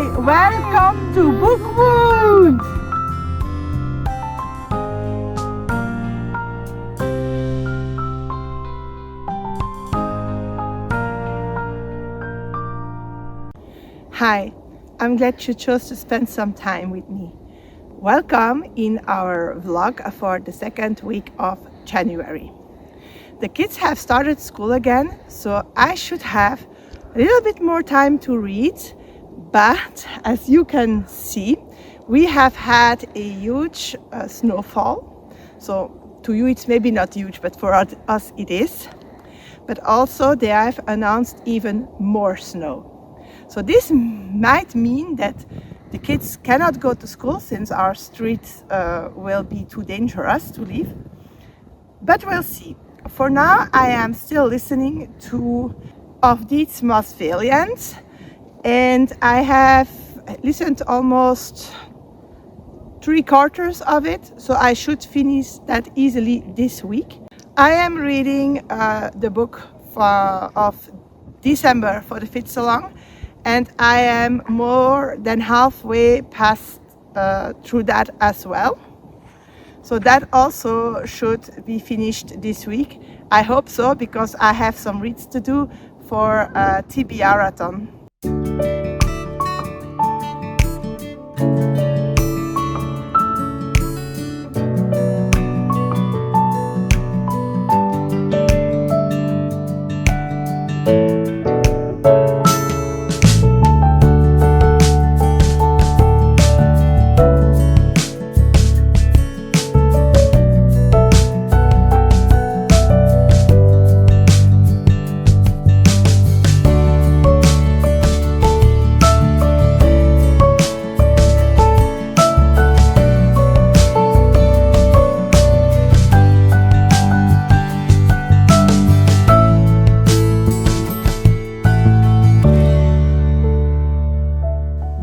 Hi, welcome to Book Wound! Hi, I'm glad you chose to spend some time with me. Welcome in our vlog for the second week of January. The kids have started school again, so I should have a little bit more time to read, but as you can see, we have had a huge snowfall. So to you it's maybe not huge, but for us it is. But also they have announced even more snow. So this might mean that the kids cannot go to school since our streets will be too dangerous to leave. But we'll see. For now, I am still listening to Of These Most Valiant, and I have listened almost 3/4 of it, so I should finish that easily this week. I am reading the book of December for the Fifth Salon, and I am more than halfway past through that as well. So that also should be finished this week. I hope so, because I have some reads to do for TBR-a-thon.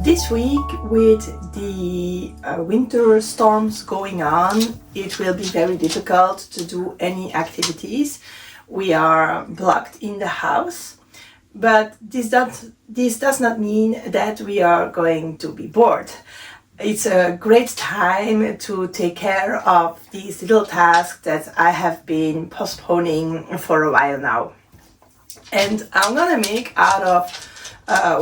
This week, with the winter storms going on, it will be very difficult to do any activities. We are blocked in the house, but this does not mean that we are going to be bored. It's a great time to take care of these little tasks that I have been postponing for a while now. And I'm gonna make out of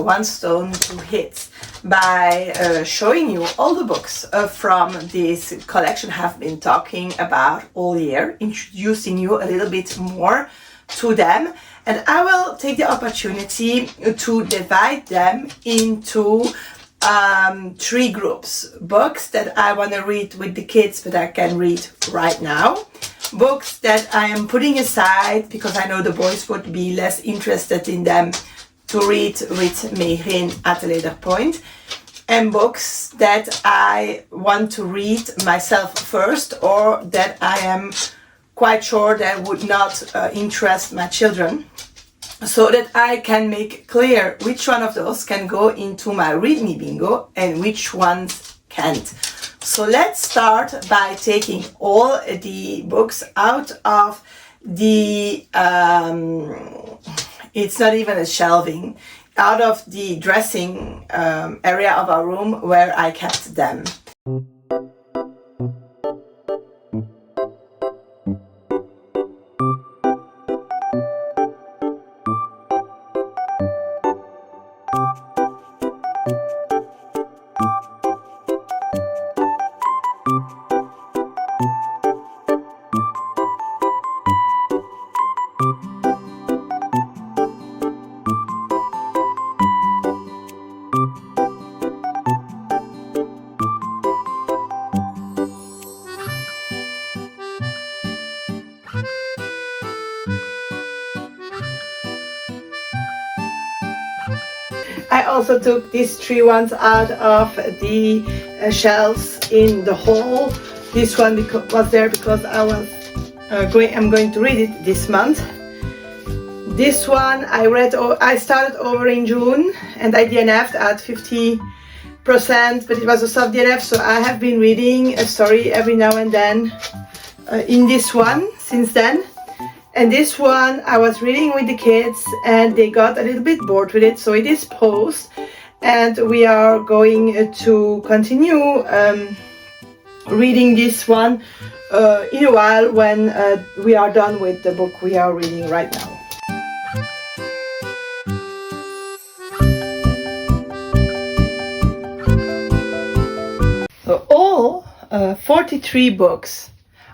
one stone two hits by showing you all the books from this collection have been talking about all year, introducing you a little bit more to them, and I will take the opportunity to divide them into 3 groups. Books that I want to read with the kids but I can read right now, books that I am putting aside because I know the boys would be less interested in them to read with Merin at a later point, and books that I want to read myself first or that I am quite sure that would not interest my children, so that I can make clear which one of those can go into my Read Me Bingo and which ones can't. So let's start by taking all the books out of the it's not even a shelving, out of the dressing area of our room where I kept them. I also took these 3 ones out of the shelves in the hall. This one was there because I'm going to read it this month. This one I started over in June and I DNF'd at 50%, but it was a soft DNF, so I have been reading a story every now and then in this one since then. And this one I was reading with the kids and they got a little bit bored with it, so it is paused. and we are going to continue reading this one in a while when we are done with the book we are reading right now. So all 43 books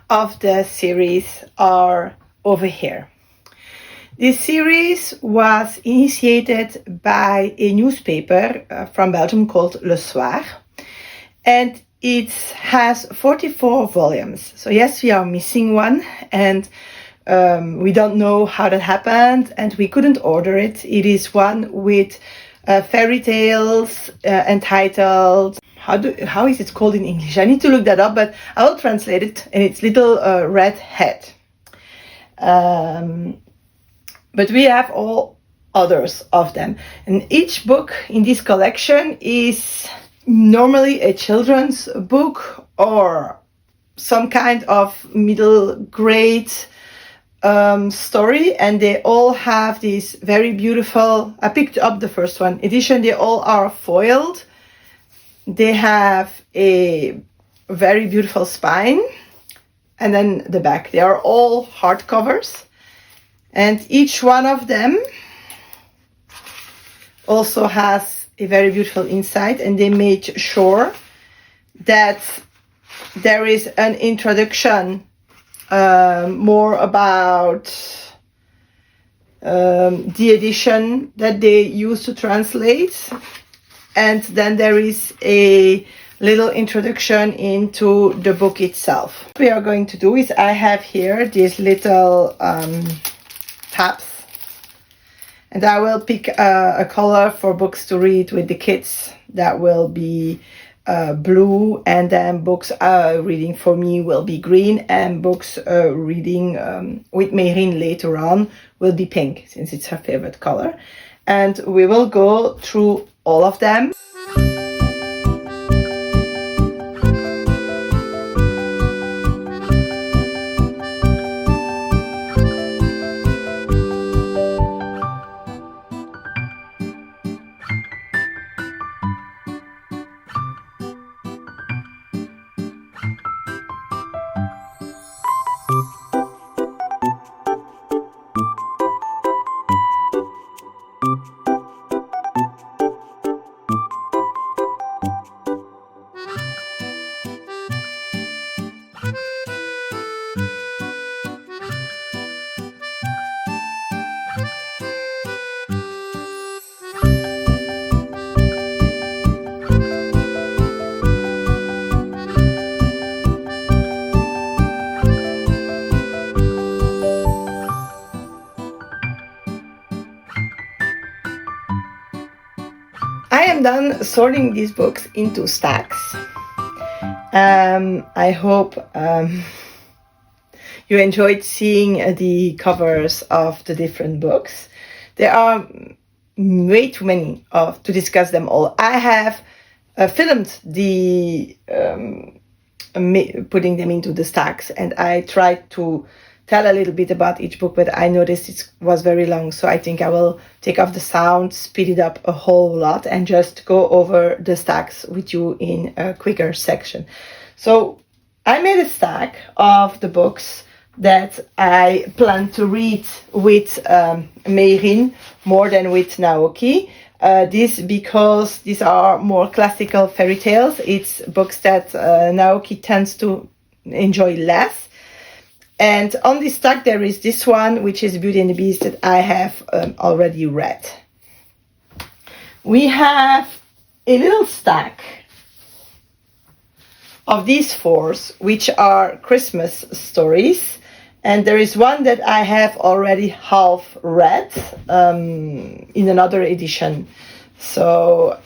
of the series are over here. This series was initiated by a newspaper from Belgium called Soir, and it has 44 volumes. So yes, we are missing one, and we don't know how that happened, and we couldn't order it. It is one with fairy tales entitled, how is it called in English? I need to look that up, but I will translate it, and it's Little Red Head. But we have all others of them, and each book in this collection is normally a children's book or some kind of middle grade story, and they all have this very beautiful, I picked up the first one edition, they all are foiled. They have a very beautiful spine, and then the back. They are all hardcovers, and each one of them also has a very beautiful inside, and they made sure that there is an introduction more about the edition that they use to translate, and then there is a little introduction into the book itself. What we are going to do is I have here these little tabs, and I will pick a color for books to read with the kids. That will be blue, and then books reading for me will be green, and books reading with Merin later on will be pink, since it's her favorite color. And we will go through all of them. I am done sorting these books into stacks. I hope you enjoyed seeing the covers of the different books. There are way too many to discuss them all. I have filmed the putting them into the stacks, and I tried to tell a little bit about each book, but I noticed it was very long, so I think I will take off the sound, speed it up a whole lot, and just go over the stacks with you in a quicker section. So I made a stack of the books that I plan to read with Merin more than with Naoki. This because these are more classical fairy tales. It's books that Naoki tends to enjoy less. And on this stack there is this one, which is Beauty and the Beast, that I have already read. We have a little stack of these fours, which are Christmas stories. And there is one that I have already half read in another edition. So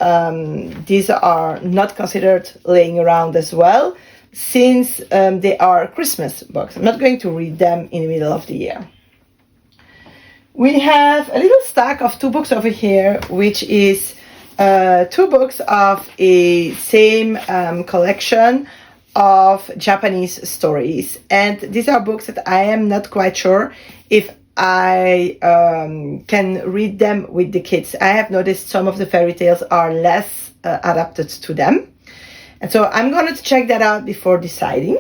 these are not considered laying around as well, since they are Christmas books. I'm not going to read them in the middle of the year. We have a little stack of two books over here, which is two books of a same collection of Japanese stories. And these are books that I am not quite sure if I can read them with the kids. I have noticed some of the fairy tales are less adapted to them. And so I'm going to check that out before deciding.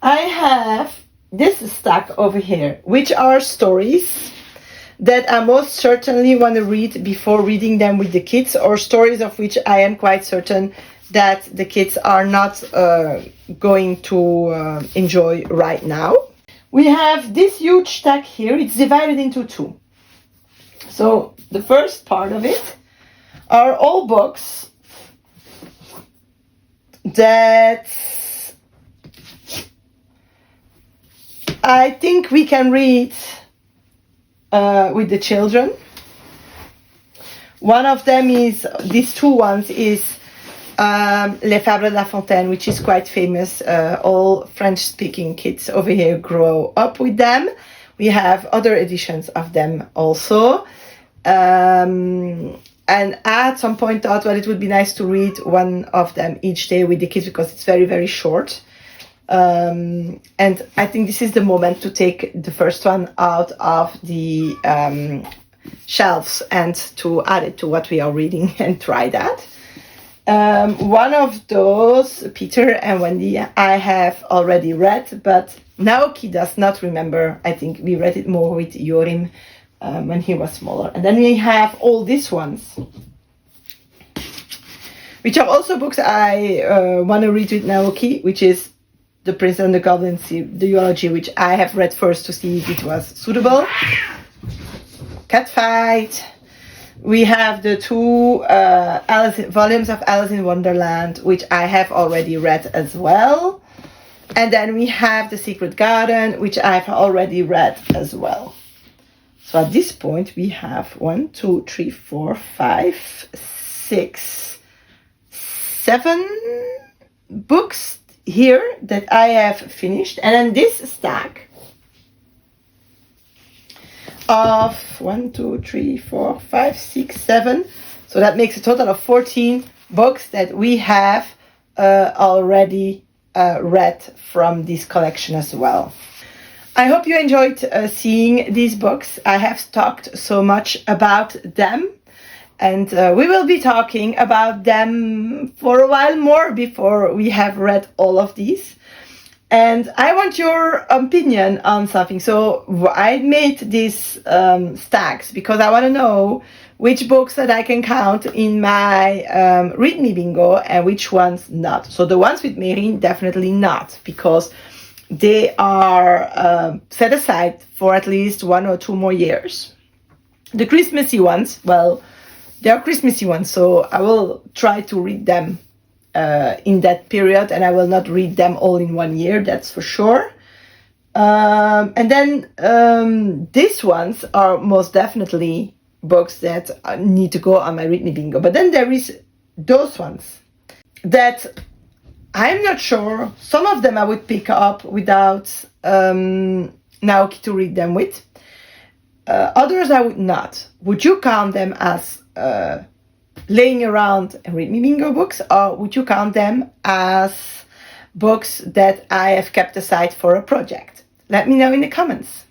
I have this stack over here, which are stories that I most certainly want to read before reading them with the kids, or stories of which I am quite certain that the kids are not going to enjoy right now. We have this huge stack here. It's divided into two. So the first part of it are all books that I think we can read with the children. One of them is, these two ones is Les Fables de La Fontaine, which is quite famous. All French-speaking kids over here grow up with them. We have other editions of them also. And I at some point thought, well, it would be nice to read one of them each day with the kids because it's very, very short. And I think this is the moment to take the first one out of the shelves and to add it to what we are reading and try that. One of those, Peter and Wendy, I have already read, but Naoki does not remember. I think we read it more with Jorim when he was smaller. And then we have all these ones, which are also books I want to read with Naoki, which is The Prince and the Goblin, the duology, which I have read first to see if it was suitable. Cat Fight. We have the two volumes of Alice in Wonderland, which I have already read as well. And then we have The Secret Garden, which I've already read as well. So at this point, we have 1, 2, 3, 4, 5, 6, 7 books here that I have finished. And then this stack of 1, 2, 3, 4, 5, 6, 7. So that makes a total of 14 books that we have already read from this collection as well. I hope you enjoyed seeing these books. I have talked so much about them, and we will be talking about them for a while more before we have read all of these. And I want your opinion on something. So I made these stacks because I want to know which books that I can count in my Read Me Bingo and which ones not. So the ones with Merin, definitely not, because they are set aside for at least 1 or 2 more years. The Christmassy ones, well, they are Christmassy ones, so I will try to read them in that period, and I will not read them all in 1 year, that's for sure. And then these ones are most definitely books that need to go on my Read Me Bingo. But then there is those ones that I'm not sure. Some of them I would pick up without Naoki to read them with. Others I would not. Would you count them as laying around and Read Me Bingo books, or would you count them as books that I have kept aside for a project? Let me know in the comments.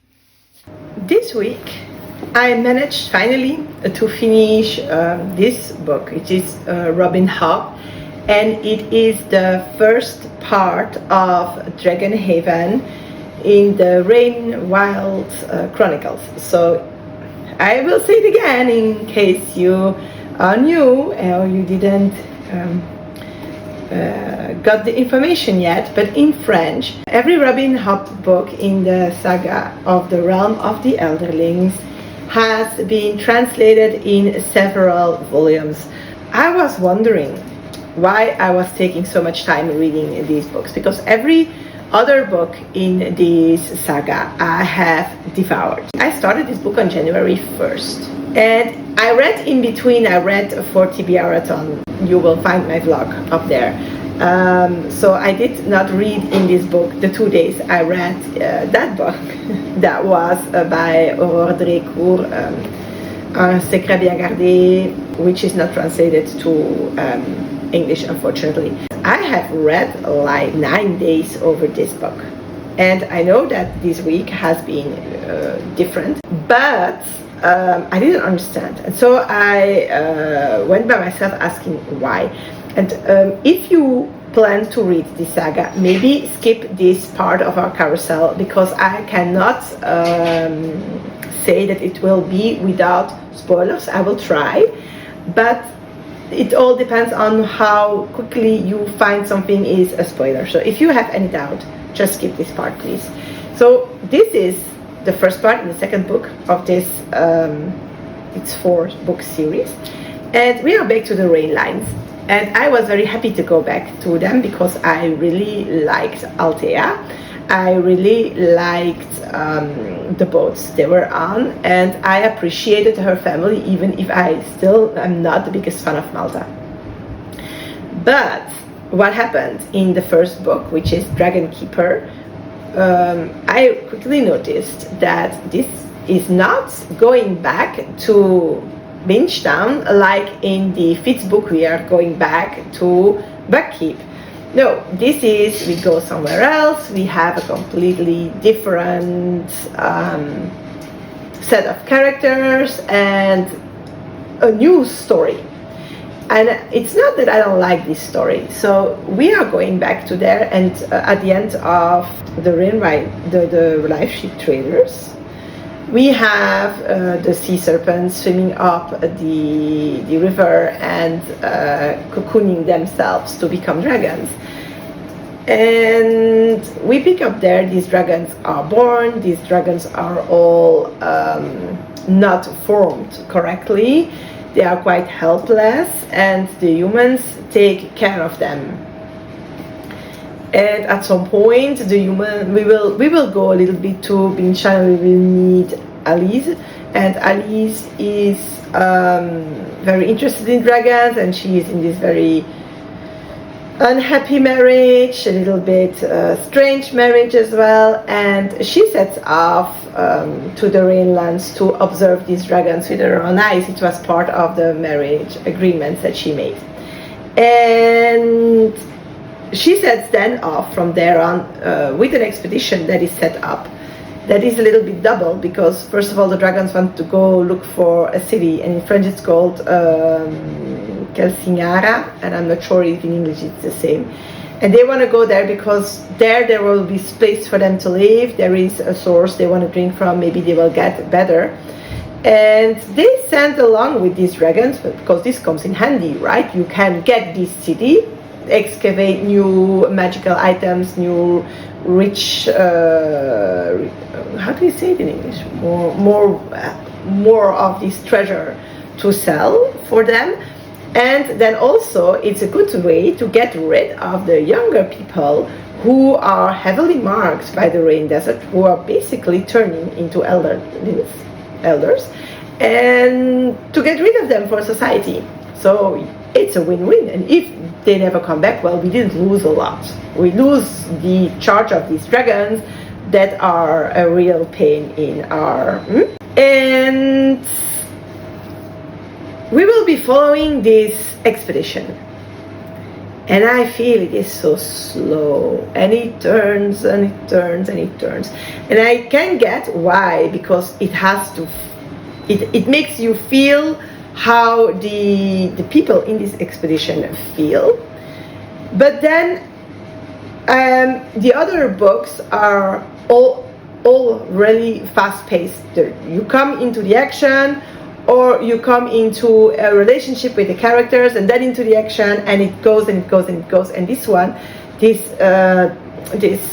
This week I managed finally to finish this book. It is Robin Hobb, and it is the first part of Dragon Haven in the Rain Wild Chronicles. So I will say it again in case you are new or you didn't got the information yet, but in French, every Robin Hobb book in the saga of the Realm of the Elderlings has been translated in several volumes. I was wondering why I was taking so much time reading these books, because every other book in this saga I have devoured. I started this book on January 1st, and I read in between. I read for TBRathon. You will find my vlog up there. So I did not read in this book the 2 days I read that book that was by Aurore Drécourt, Un secret bien gardé, which is not translated to English, unfortunately. I have read like 9 days over this book. And I know that this week has been different, but I didn't understand. And so I went by myself asking why. And if you plan to read this saga, maybe skip this part of our carousel, because I cannot say that it will be without spoilers. I will try, but it all depends on how quickly you find something is a spoiler. So if you have any doubt, just skip this part, please. So this is the first part in the second book of this it's 4-book series, and we are back to the rain lines. And I was very happy to go back to them because I really liked Althea. I really liked the boats they were on, and I appreciated her family, even if I still am not the biggest fan of Malta. But what happened in the first book, which is Dragon Keeper, I quickly noticed that this is not going back to Binchtown like in the 5th book. We are going back to Buckkeep. No, this is, we go somewhere else, we have a completely different set of characters and a new story. And it's not that I don't like this story. So we are going back to there, and at the end of the live ship traders, we have the sea serpents swimming up the river and cocooning themselves to become dragons. And we pick up there, these dragons are born, these dragons are all not formed correctly, they are quite helpless, and the humans take care of them. And at some point, we will go a little bit to Binchtown. We will meet Alice, and Alice is very interested in dragons, and she is in this very unhappy marriage, a little bit strange marriage as well, and she sets off to the Rainlands to observe these dragons with her own eyes. It was part of the marriage agreements that she made, and she sets then off from there on with an expedition that is set up. That is a little bit double, because first of all the dragons want to go look for a city, and in French it's called Kelsignara, and I'm not sure if in English it's the same. And they want to go there because there will be space for them to live, there is a source they want to drink from, maybe they will get better. And they send along with these dragons, because this comes in handy, right? You can get this city, excavate new magical items, new rich, how do you say it in English? More of this treasure to sell for them. And then also it's a good way to get rid of the younger people who are heavily marked by the rain desert, who are basically turning into elders, and to get rid of them for society. So it's a win-win, and if they never come back, well, we didn't lose a lot. We lose the charge of these dragons that are a real pain in our... And we will be following this expedition, and I feel it is so slow, and it turns and it turns and it turns, and I can get why, because it has to, it makes you feel how the people in this expedition feel. But then the other books are all really fast-paced. You come into the action, or you come into a relationship with the characters, and then into the action, and it goes and it goes and it goes. And this one, this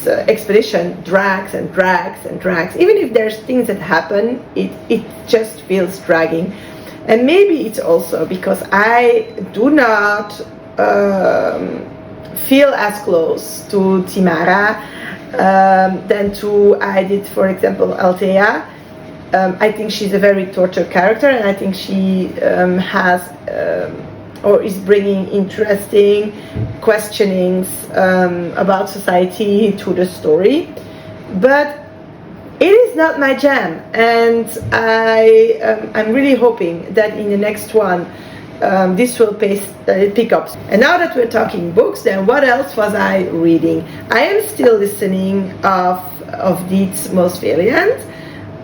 expedition drags and drags and drags. Even if there's things that happen, it just feels dragging. And maybe it's also because I do not feel as close to Timara than I did, for example, Althea. I think she's a very tortured character, and I think she has or is bringing interesting questionings about society to the story. But it is not my jam, and I'm really hoping that in the next one this will pick up. And now that we're talking books, then what else was I reading? I am still listening of Dietz Most Valiant.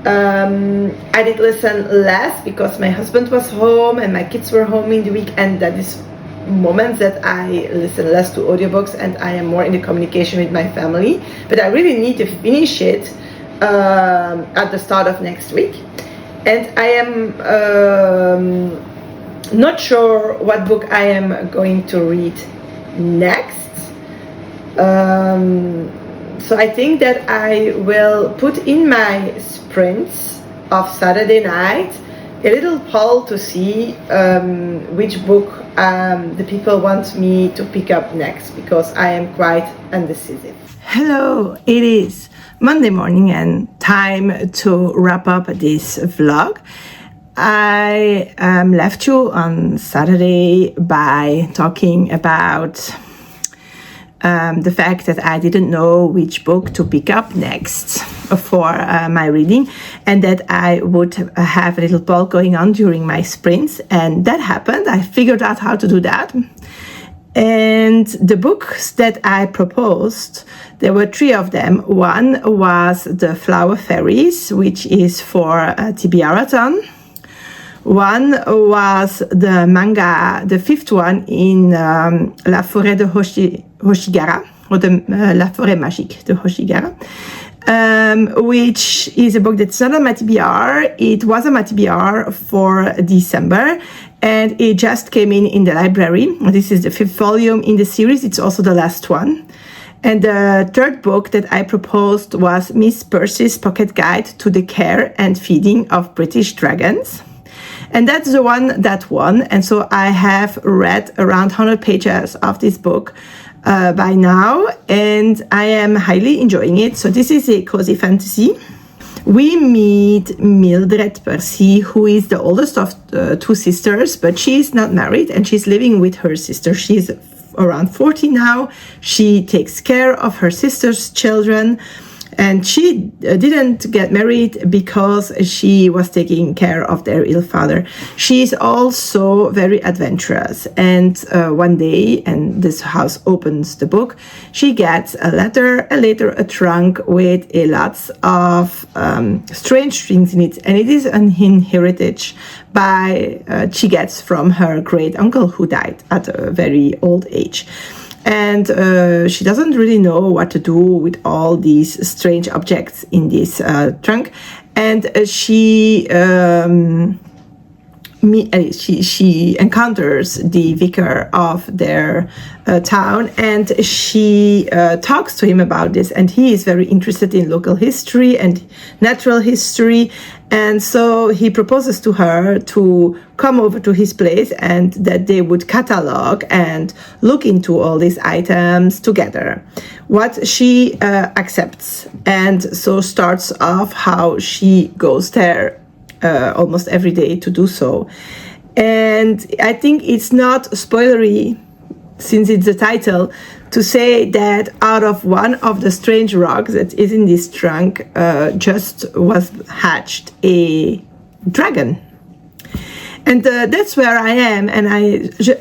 I did listen less because my husband was home and my kids were home in the week, and that is moments that I listen less to audiobooks and I am more in the communication with my family. But I really need to finish it at the start of next week. And I am not sure what book I am going to read next. So I think that I will put in my sprints of Saturday night a little poll to see which book the people want me to pick up next, because I am quite indecisive. Hello, it is Monday morning and time to wrap up this vlog. I left you on Saturday by talking about the fact that I didn't know which book to pick up next for my reading, and that I would have a little poll going on during my sprints, and that happened. I figured out how to do that. And the books that I proposed, there were 3 of them. One was The Flower Fairies, which is for TBR-a-thon. One was the manga, the 5th one in La Forêt de Hoshigara, or the La Forêt Magique de Hoshigara, which is a book that's not on my TBR. It was on my TBR for December, and it just came in the library. This is the 5th volume in the series. It's also the last one. And the 3rd book that I proposed was Miss Percy's Pocket Guide to the Care and Feeding of British Dragons. And that's the one that won. And so I have read around 100 pages of this book by now, and I am highly enjoying it. So this is a cozy fantasy. We meet Mildred Percy, who is the oldest of 2 sisters, but she's not married and she's living with her sister. She's around 40 now. She takes care of her sister's children. And she didn't get married because she was taking care of their ill father. She's also very adventurous. And one day, and this house opens the book, she gets a letter, and later a trunk with lots of strange things in it. And it is an heritage she gets from her great uncle who died at a very old age. And she doesn't really know what to do with all these strange objects in this trunk. And she encounters the vicar of their town, and she talks to him about this, and he is very interested in local history and natural history, and so he proposes to her to come over to his place and that they would catalog and look into all these items together. What she accepts, and so starts off how she goes there almost every day to do so. And I think it's not spoilery, since it's the title, to say that out of one of the strange rocks that is in this trunk just was hatched a dragon. And that's where I am, and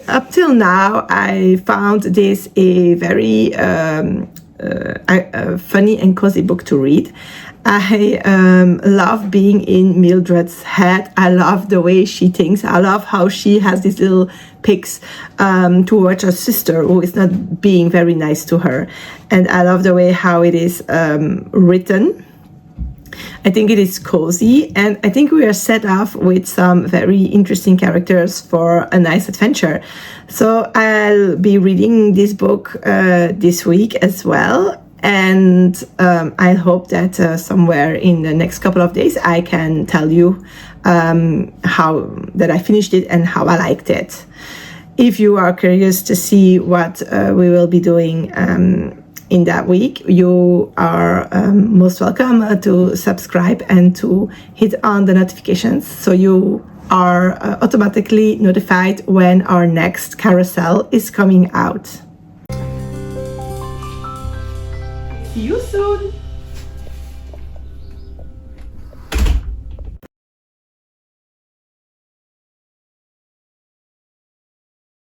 up till now I found this a very funny and cozy book to read. I love being in Mildred's head. I love the way she thinks. I love how she has these little pics towards her sister, who is not being very nice to her. And I love the way how it is written. I think it is cozy, and I think we are set off with some very interesting characters for a nice adventure. So I'll be reading this book this week as well. And I hope that somewhere in the next couple of days I can tell you how that I finished it and how I liked it. If you are curious to see what we will be doing in that week, you are most welcome to subscribe and to hit on the notifications so you are automatically notified when our next carousel is coming out.